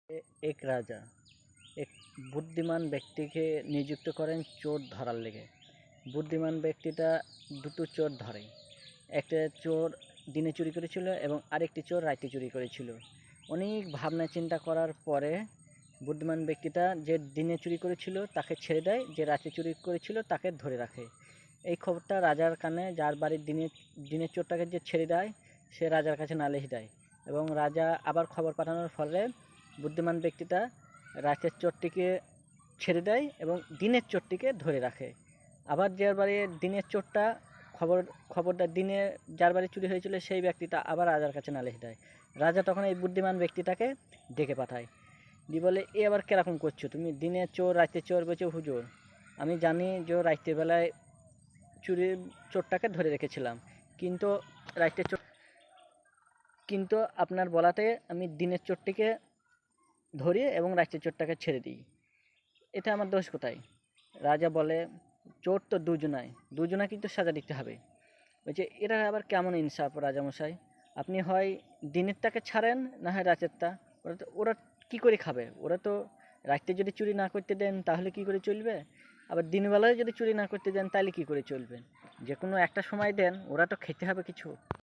এক রাজা এক বুদ্ধিমান ব্যক্তিকে নিযুক্ত করেন চোর ধরার লেগে। বুদ্ধিমান ব্যক্তিটা দুটো চোর ধরে। একটা চোর দিনে চুরি করেছিল এবং আরেকটি চোর রাতে চুরি করেছিল। অনেক ভাবনা চিন্তা করার পরে বুদ্ধিমান ব্যক্তিটা যে দিনে চুরি করেছিল তাকে ছেড়ে দেয়, যে রাতে চুরি করেছিল তাকে ধরে রাখে। এই খবরটা রাজার কানে, যার বাড়ির দিনের চোরটাকে যে ছেড়ে দেয় সে রাজার কাছে নালিশ দেয় এবং রাজা আবার খবর পাঠানোর ফলে বুদ্ধিমান ব্যক্তিটা রাতের চোরটিকে ছেড়ে দেয় এবং দিনের চোরটিকে ধরে রাখে। আবার যার বাড়ি দিনের চোরটা খবরটা দিনে যার বাড়ি চুরি হয়েছিল সেই ব্যক্তিটা আবার রাজার কাছে নালিশ দেয়। রাজা তখন এই বুদ্ধিমান ব্যক্তিটাকে ডেকে পাঠায়, দিয়ে বলে, এ আবার কিরকম করছো তুমি? দিনে চোর রাতে চোর বলছে, হুজুর আমি জানি যে রাত্রিবেলায় চুরির চোরটাকে ধরে রেখেছিলাম, কিন্তু রাতের চোর কিন্তু আপনার বলাতে আমি দিনের চোরটিকে ধরি এবং রাতের চোরটাকে ছেড়ে দিই, এটা আমার দোষ কোথায়? রাজা বলে, চোর তো দুজনা কিন্তু সাজা দিতে হবে। বলছে, এটা আবার কেমন ইনসাফ রাজামশাই? আপনি হয় দিনেরটাকে ছাড়েন, না হয় রাতেরটা। ওরা কী করে খাবে? ওরা তো রাতে যদি চুরি না করতে দেন তাহলে কি করে চলবে? আবার দিনবেলায় যদি চুরি না করতে দেন তাহলে কি করে চলবে? যে কোনো একটা সময় দেন, ওরা তো খেতে হবে কিছু।